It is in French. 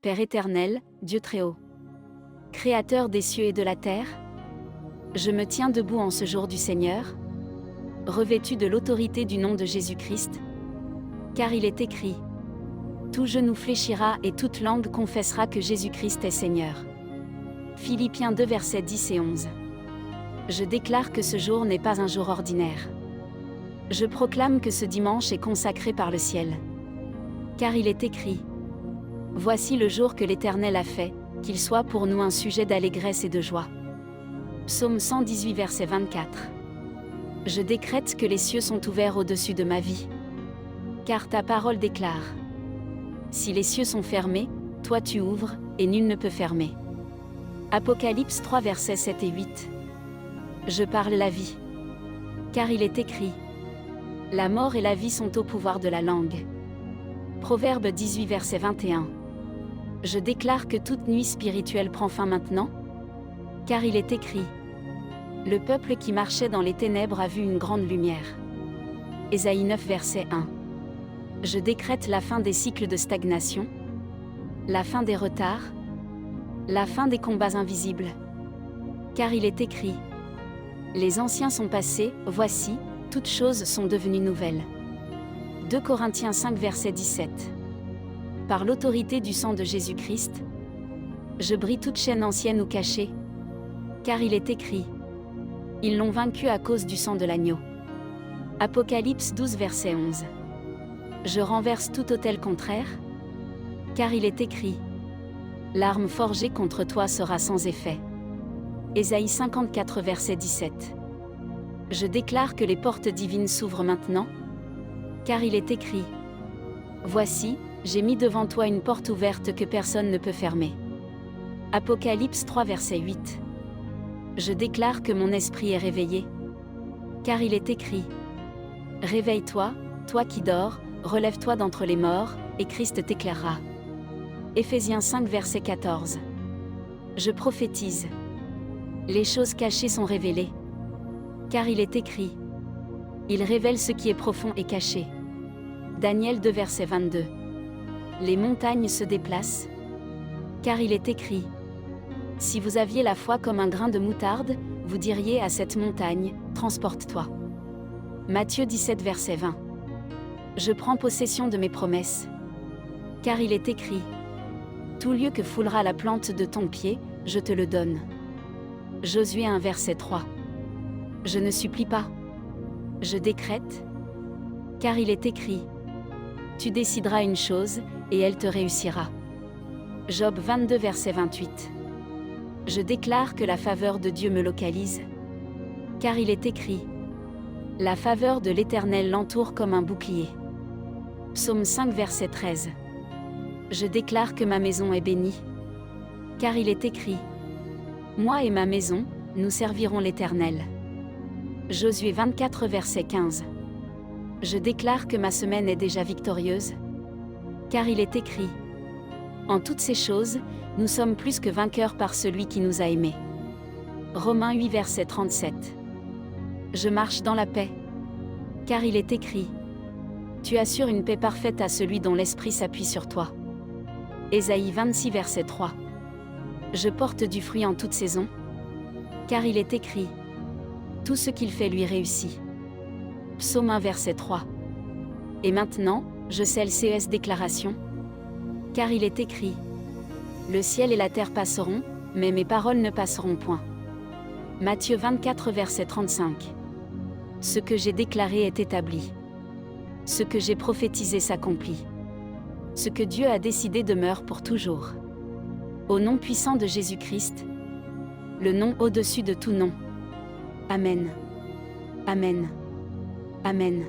Père éternel, Dieu Très-Haut, Créateur des cieux et de la terre, je me tiens debout en ce jour du Seigneur, revêtu de l'autorité du nom de Jésus-Christ, car il est écrit: tout genou fléchira et toute langue confessera que Jésus-Christ est Seigneur. Philippiens 2 versets 10 et 11. Je déclare que ce jour n'est pas un jour ordinaire. Je proclame que ce dimanche est consacré par le ciel. Car il est écrit: voici le jour que l'Éternel a fait, qu'il soit pour nous un sujet d'allégresse et de joie. Psaume 118 verset 24. Je décrète que les cieux sont ouverts au-dessus de ma vie. Car ta parole déclare: si les cieux sont fermés, toi tu ouvres, et nul ne peut fermer. Apocalypse 3 versets 7 et 8. Je parle la vie. Car il est écrit: la mort et la vie sont au pouvoir de la langue. Proverbe 18 verset 21. Je déclare que toute nuit spirituelle prend fin maintenant. Car il est écrit: le peuple qui marchait dans les ténèbres a vu une grande lumière. Ésaïe 9 verset 1. Je décrète la fin des cycles de stagnation, la fin des retards, la fin des combats invisibles. Car il est écrit: les anciens sont passés, voici, toutes choses sont devenues nouvelles. 2 Corinthiens 5 verset 17. Par l'autorité du sang de Jésus-Christ, je brise toute chaîne ancienne ou cachée. Car il est écrit: ils l'ont vaincu à cause du sang de l'agneau. Apocalypse 12 verset 11. Je renverse tout autel contraire. Car il est écrit: l'arme forgée contre toi sera sans effet. Ésaïe 54 verset 17. Je déclare que les portes divines s'ouvrent maintenant. Car il est écrit: voici, j'ai mis devant toi une porte ouverte que personne ne peut fermer. Apocalypse 3 verset 8. Je déclare que mon esprit est réveillé. Car il est écrit: réveille-toi, toi qui dors, relève-toi d'entre les morts, et Christ t'éclairera. Éphésiens 5 verset 14. Je prophétise. Les choses cachées sont révélées. Car il est écrit: il révèle ce qui est profond et caché. Daniel 2 verset 22. Les montagnes se déplacent. Car il est écrit: si vous aviez la foi comme un grain de moutarde, vous diriez à cette montagne: transporte-toi. Matthieu 17 verset 20. Je prends possession de mes promesses. Car il est écrit: tout lieu que foulera la plante de ton pied, je te le donne. Josué 1 verset 3. Je ne supplie pas. Je décrète. Car il est écrit: tu décideras une chose, et elle te réussira. Job 22 verset 28. Je déclare que la faveur de Dieu me localise. Car il est écrit: la faveur de l'Éternel l'entoure comme un bouclier. Psaume 5 verset 13. Je déclare que ma maison est bénie. Car il est écrit: moi et ma maison, nous servirons l'Éternel. Josué 24 verset 15. Je déclare que ma semaine est déjà victorieuse. Car il est écrit: en toutes ces choses, nous sommes plus que vainqueurs par celui qui nous a aimés. Romains 8 verset 37. Je marche dans la paix. Car il est écrit: tu assures une paix parfaite à celui dont l'esprit s'appuie sur toi. Ésaïe 26 verset 3. Je porte du fruit en toute saison. Car il est écrit: tout ce qu'il fait lui réussit. Psaume 1 verset 3. Et maintenant, je scelle ces déclarations. Car il est écrit: le ciel et la terre passeront, mais mes paroles ne passeront point. Matthieu 24 verset 35. Ce que j'ai déclaré est établi. Ce que j'ai prophétisé s'accomplit. Ce que Dieu a décidé demeure pour toujours. Au nom puissant de Jésus-Christ, le nom au-dessus de tout nom. Amen. Amen. Amen.